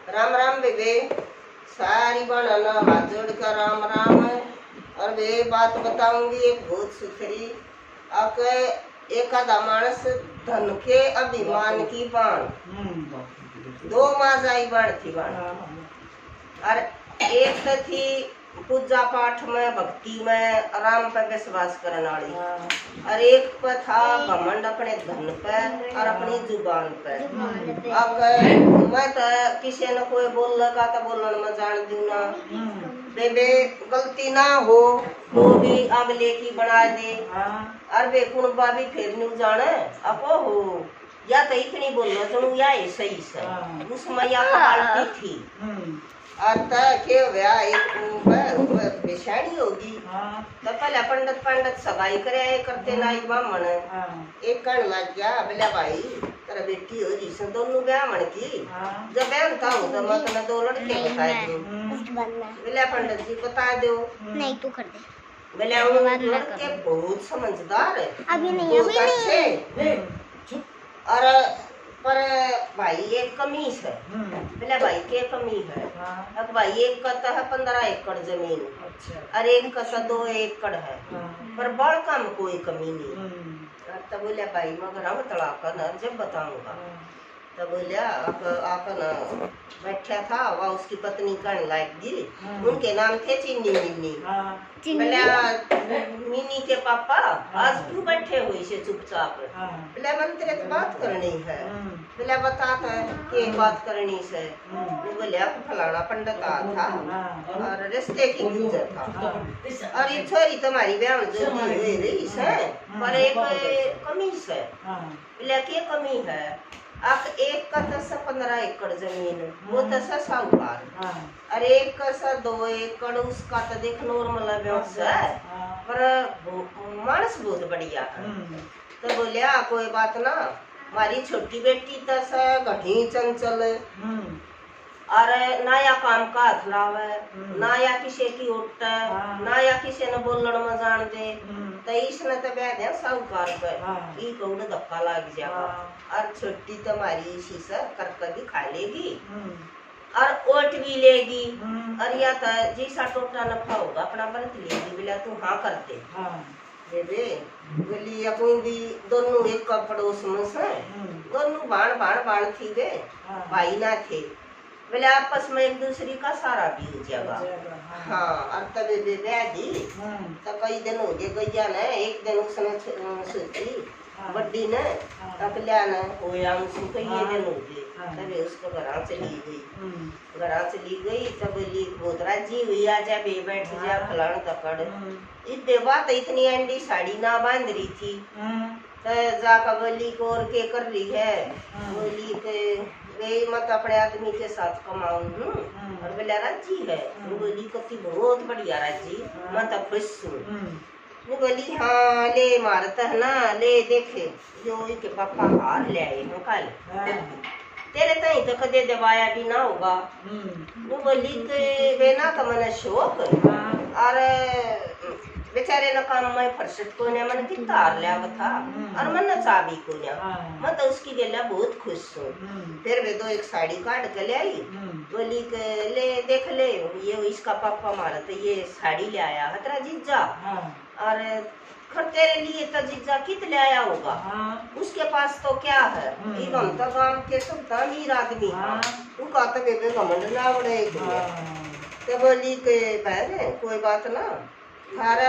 राम राम बेबे। सारी बहना हाथ जोड़ कर राम राम। और वे बात बताऊंगी एक बहुत सुथरी। आके एक आधा मानस धन के अभिमान की बाण, दो माजाई बाण थी बाण। और एक तो थी पूजा पाठ में भक्ति में राम पर विश्वास करने वाली, और एक पर था घमंड अपने धन पर और अपनी जुबान पर। अब मैं तो किसी ने कोई बोल लगा तो बोलने में जान दू ना बेबे, गलती ना हो तो भी अगले की बना दे। और बे कुणबा भी फिर नहीं जाने अपो हो या तो इतनी बोलना चलू या ऐसे ही से उस मैया पालती थी। और के एक बेशानी होगी तो पहले पंडित पंडित सगाई करे करते नाई ब्राह्मण। एक कण लग गया बोला भाई तेरा बेटी हो रही से दोनों ब्राह्मण की, जब बैठता हूँ तो मैं तुम्हें दो लड़के बता दूँ। बोला पंडित जी बता दो। नहीं तू कर दे। बोले लड़के बहुत समझदार है, अभी नहीं बहुत अच्छे। और पर भाई एक कमी है। बोले भाई के कमी है? अब भाई एक का तो है 15 एकड़ जमीन, और एक का 2 एकड़ है, पर बड़ कम कोई कमी नहीं। तो बोले भाई मगर हम तड़ाकर न जब बताऊंगा। तो बोले आकर न बैठा था वह उसकी पत्नी कहने लायक उनके नाम थे चीनी मिनी। बोले मिनी के पापा आज क्यों बैठे हुए से चुपचाप? बोले मन तेरे तो बात करनी है। बोले बता के बात करनी से? बोले आप फलाना पंडित था और रिश्ते की गुजर था, और ये छोरी तुम्हारी ब्याह जो रही है पर एक कमी है। बोले क्या कमी है? आप एक का 15 एकड़ जमीन वो साहूकार, और एक का 2 एकड़ उसका तो देख नॉर्मल है, पर मानस बहुत बढ़िया है। तो बोलिया कोई बात ना, हमारी छोटी बेटी तो घटी चंचल और ना या काम का हाथ लावे, ना या किसी की उठ, ना या किसी ने बोलने में जान दे। तो इसने तो ब्याह दिया साहूकार पे, ई कौड़ धक्का लग जाएगा। और छोटी तुम्हारी इसी से करके भी खा लेगी और ओट भी लेगी, और या तो जैसा टोटा नफा होगा अपना बरत लेगी। बोला तू हाँ करते बेबे। बोली अपन भी दोनों एक का पड़ोस में से दोनों बाण थी वे, भाई ना थे। बोले आपस में एक दूसरे का सारा भी हो जाएगा। हाँ और तब ब्याह दी तो कई दिन हो गए गैया ने। एक दिन उसने सोची बड्डी ने कपलिया ने होया उसको ये दिन हो गए, तभी उसको घर चली गई। तब बोली बहुत राजी हुई आ जा बे बैठ जा फलान तकड़। इस बात इतनी अंडी साड़ी ना बांध रही थी तो जाकर बोली को और के कर रही है? बोली के वे मत अपने आदमी के साथ कमाऊं और बोला राजी है। बोली कति बहुत बढ़िया राजी, मैं तो खुश हूँ। बोली हाँ ले मारता है ना, ले देखे जो इनके पापा हार ले आए हैं कल, तेरे तई तो कदे दबाया भी ना होगा। बोली वे ना तो मैंने शौक और बेचारे न काम में फरसत को ने मन कितना हार लिया था, और मन चाबी को ने मैं तो उसकी गेला बहुत खुश हूँ। फिर वे 2 एक साड़ी काट के ले आई। बोली के ले देख ले ये इसका पापा मारा तो ये साड़ी ले आया है तेरा जीजा, और खर तेरे लिए तो जीजा कित ले आया होगा, उसके पास तो क्या है। हम तो गांव के सब अमीर आदमी तू कहते बेबे घमंड ना उड़े। तो बोली के बहन कोई बात ना, थारा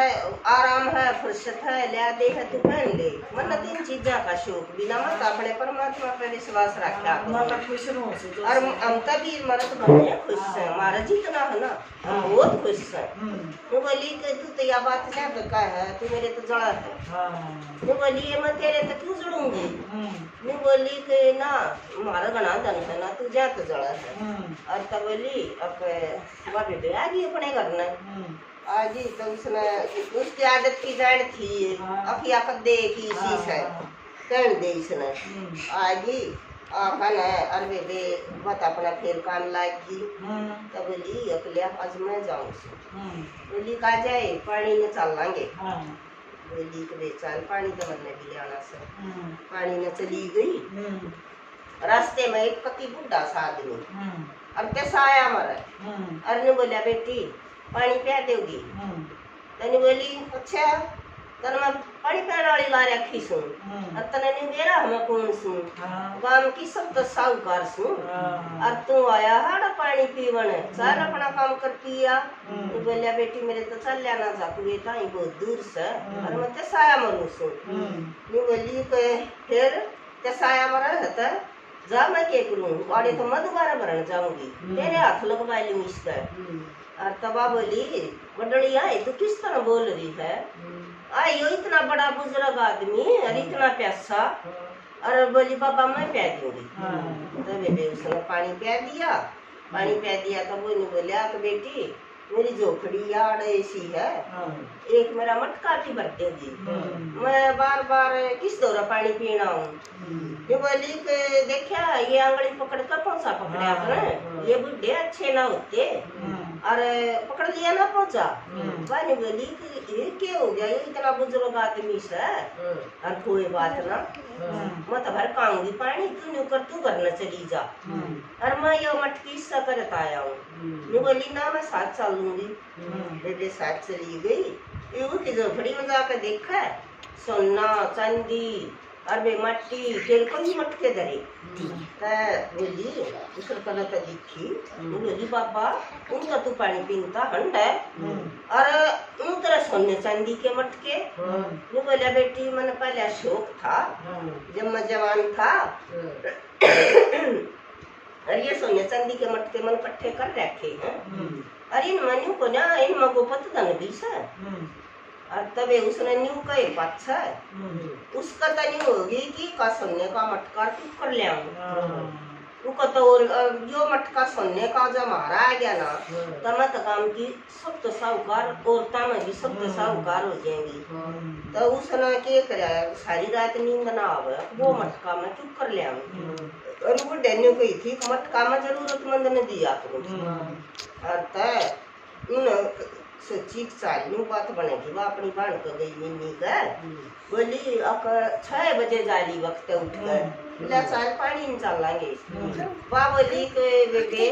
आराम है फुर्सत है लिया दे है तू पहन ले। मतलब 3 चीजा का शौक बिना मत अपने परमात्मा पे विश्वास रखा और हम तभी मरत बने खुश है। हमारा जितना है ना हम बहुत खुश है। वो बोली कि तू तो यह बात है का है तू मेरे तो जड़ा है। वो बोली मैं तेरे तो क्यों जड़ूंगी? मैं बोली कि ना हमारा घना धन है ना तू जा तो जड़ा है। और तब बोली अब वह बेबे आ गई अपने घर में आजी। तो उसने उसकी आदत की जान थी अखिया कदे की इसी से कहन दे इसने आजी आखन है। और बेबे बत अपना फिर काम लागी। तो बोली अकलिया आज मैं जाऊँ। बोली कहा जाए पानी में चल लांगे। बोली के बेचाल पानी तो मरने भी आना से पानी में चली गई। रास्ते में एक पति बुढ़ा सा आदमी अब ते साया मरे। अरे ने बोलिया बेटी पानी पिया दोगी? तने बोली अच्छा तने मैं पानी पियाने वाली ला रखी सू और तने नहीं मेरा हम कौन सू गांव की सब तो साहूकार सू और तू आया हाड़ा पानी पीवन सार अपना काम कर पिया। तो बोलिया बेटी मेरे तो चल जाना जाकू बेटा ही बहुत दूर से और मैं ते साया मरू सू। नहीं बोली फिर ते साया मरा है जा मैं क्या करूँ बाड़ी तो मैं दोबारा भरन जाऊंगी तेरे हाथ लगवा ली मिस्टर। और तबा बोली बडड़ी आई तू किस तरह बोल रही है आयो इतना बड़ा बुजुर्ग आदमी और इतना प्यासा और बोली बाबा मैं प्या दूंगी। तो बेबे उसने पानी पिया दिया तो वो नहीं बोलिया तो बेटी मेरी झोपड़ी यार ऐसी है एक मेरा मटका भी भर देगी मैं बार बार किस दौरा पानी पीना हूँ। ये बोली कि देखा ये आंगली पकड़ कर कौन सा पकड़े आपने ये बुढ़े अच्छे ना होते और पकड़ लिया ना पहुंचा। वानी बोली कि ये क्या हो गया ये इतना बुजुर्ग आदमी से और कोई बात ना मैं तो भर काऊंगी पानी तू न्यू कर तू भरना चली जा और मैं ये मटकी सा करता आया हूँ। मैं बोली ना मैं साथ चलूंगी। बेबे साथ चली गई यू की झोपड़ी में जाकर देखा सोना चांदी और बे मट्टी तेल को भी मटके धरे बोली दूसर कल तो दिखी बोली बाबा उनका तू पानी पीता हंड है और उन तरह सोने चांदी के मटके। वो बोलिया बेटी मैंने पहले शौक था जब मैं जवान था और ये सोने चांदी के मटके मन इकट्ठे कर रखे हैं अरे इन मनु को ना इन मगो पत दन भी से और तबे उसने न्यू कहे पाछा उसका तो नहीं होगी कि का सोने का मटका तू कर ले उसका तो और जो मटका सोने का जब हमारा आ गया ना तब मैं तो काम की सब तो साहूकार औरता में भी सब तो साहूकार हो जाएंगी। तो उसने क्या करे सारी रात नींद ना आवे वो मटका मैं चुप कर ले और वो डेन्यू कही थी मटका में जरूरतमंद ने दिया और सोची सारी बात बनेगी वो अपनी बहन को गई मिन्नी का बोली अब 6 बजे जाली वक्त उठ कर बोला साल पानी नहीं चल लाएंगे वाह बोली कि बेबे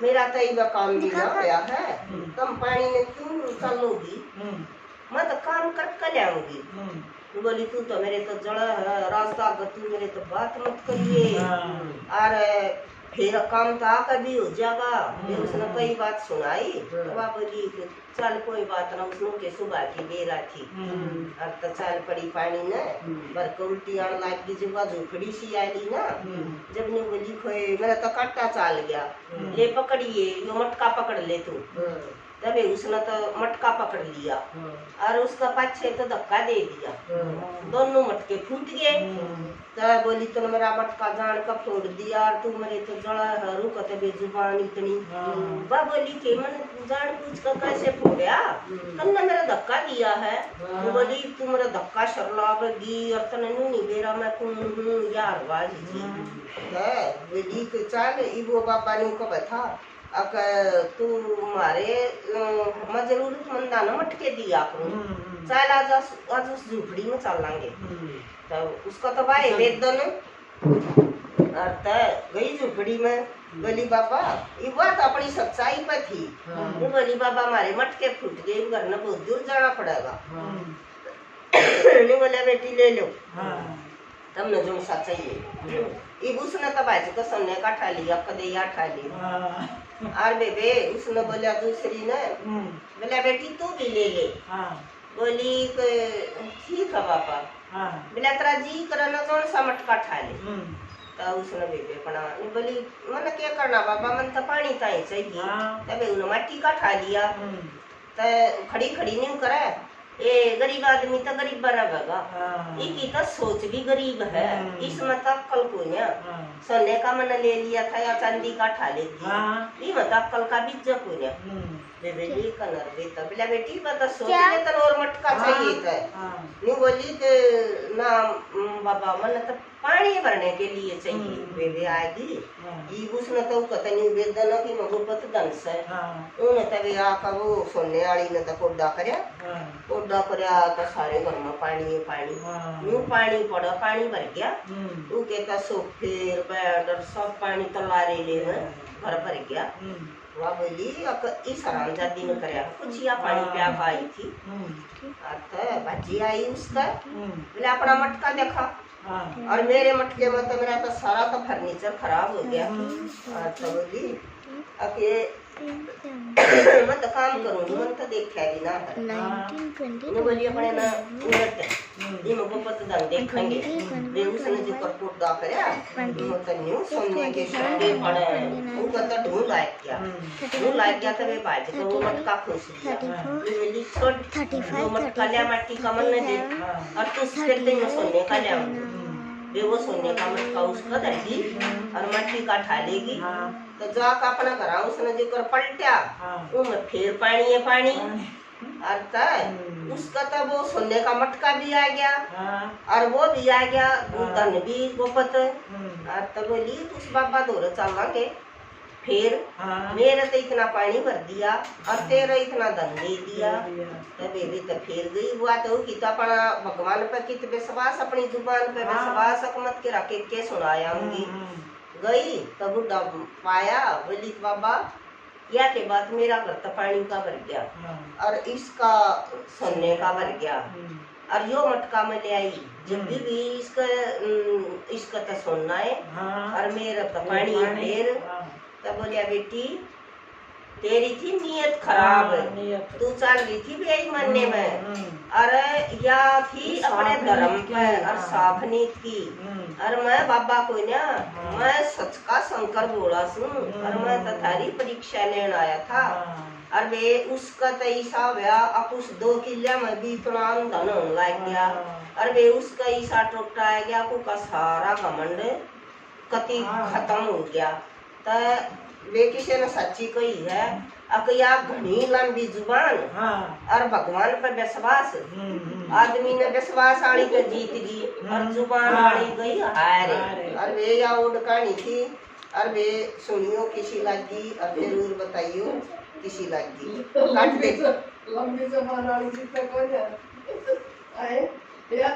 मेरा तो ये काम भी ना होया है तुम पानी में क्यों चलोगी मैं तो काम कर लाऊंगी। बोली तू तो मेरे तो जड़ा है रास्ता तू मेरे तो बात मत करिए और फिर काम तो कभी हो जाएगा। फिर उसने कई बात सुनाई तो बोली चल कोई बात ना उसने के सुबह की बेरा थी अब तो चल पड़ी पानी ने बरक उल्टी आने लगी जब झोपड़ी सी आई ना जब ने बोली खोए मेरा तो कट्टा चाल गया ले पकड़िए यो मटका पकड़ ले तू तभी उसने तो मटका पकड़ लिया और उसका पाछे तो धक्का दे दिया दोनों मटके फूट गए। तो बोली तो मेरा मटका जान का फोड़ दिया और तू मेरे तो जड़ा हरू कते बेजुबान इतनी बा बोली के मैंने जान पूछ कर कैसे फूटा तुमने मेरा धक्का दिया है। बोली तू मेरा धक्का शर्लावेगी और तने नहीं बेरा मैं कौन हूँ यार वाली बोली के चल इबो बाबा ने को बता तू हमारे मैं जरूरतमंद ना मटके दिया करूँ चल आज उस झोपड़ी में चल लांगे। तो उसका तो भाई वेदन और गई झोपड़ी में बोली बाबा ये बात अपनी सच्चाई पर थी। बोली बाबा हमारे मटके फूट गए घर में बहुत दूर जाना पड़ेगा। नहीं बोला बेटी ले लो तुमने जो सा चाहिए ये उसने तो भाई तो सोने का ठा लिया कदे ठा लिया और बेबे उसने बोला दूसरी ने बोला बेटी तू भी ले ले। बोली ठीक है पापा बोला तेरा जी करना कौन सा मटका ठा ले। तो उसने बेबे पड़ा बोली मैंने क्या करना पापा मन तो पानी ताई चाहिए तबे उन्हें मट्टी का ठा लिया तो खड़ी खड़ी नहीं करे ये गरीब आदमी तो गरीब बराबेगा इसकी तो सोच भी गरीब है इसमें तो अक्कल को सोने का मन ले लिया था या चांदी का ठा लेती ये मत अक्कल का बीज को बेबेली कलर बेटा बिला बेटी पता सोच ले तो और मटका चाहिए था नहीं बोली कि ना बाबा मन तो पानी भरने के लिए चाहिए बेबे आएगी ये उसने तो कतनी वेदना की मगुपत दंस है उन्हें तभी आका वो सोने वाली ने तो कोडा करया तो सारे घर में पानी पानी यूं पानी पड़ा पानी भर गया वो कहता सोफे बेड सब पानी तो लारे ले घर भर गया। वह बोली इस हरामजादी ने कराया कुछ पानी प्या पाई थी। भाजी आई उसका बोले अपना मटका देखा और मेरे मटके में तो मेरा तो सारा तो फर्नीचर खराब हो गया। तो बोली अब ये मैं तो काम करूँगी, मैं तो देखा भी ना है। बोली अपने ना उलट ये मुझको पता दंग देखेंगे वे उसने जो करपोट दा करया तो न्यू सोने के शंके पड़े वो कहता ढूंढ लायक क्या था वे बाज को वो मटका खुश दिया। ये बोली छोड़ वो मटका लिया माटी का मन ने दे और तू कहते हैं सोने का लिया वे वो सोने का मटका उसका दर्दी और मट्टी का ठा लेगी। तो जाकर अपना घर उसने जो कर पलटा वो में फिर पानी है पानी अर्थात उसका तो वो सोने का मटका भी आ गया और वो भी आ गया धन भी गोपत। तो बोली उस बाबा दौरे चलेंगे फिर मेरे तो इतना पानी भर दिया और तेरा इतना धन दे दिया। तो बेबी तो फिर गई हुआ तो कि तो अपना भगवान पे कित विश्वास अपनी जुबान पे विश्वास मत के रखे के सुनाया होंगी। गई तो बुढ़ा पाया बोली बाबा या के बाद मेरा घर तो पानी का भर गया और इसका सोने का भर गया और यो मटका में ले आई जब भी इसका तो सोना है और मेरा तो पानी है। फिर तो बोलिया बेटी तेरी थी नियत खराब तू चल रही थी बेई मरने में और या थी अपने धर्म पे और साफ नीत की और मैं बाबा को ना मैं सच का शंकर बोला सुन और मैं तथारी परीक्षा लेने आया था और वे उसका तो ईसा हुआ अब उस 2 किले में भी इतना धन होने लग गया और वे उसका ईसा टूटा गया का सारा घमंड कति खत्म हो गया। तो वे किसी ने सच्ची कही है अकया घनी लंबी जुबान और भगवान पर विश्वास आदमी ने विश्वास आनी तो जीत गई और जुबान आनी गई हारे। और वे या उड़ कहानी थी और वे सुनियो किसी लगी और जरूर बताइयो किसी लगी काट दे लंबी जुबान वाली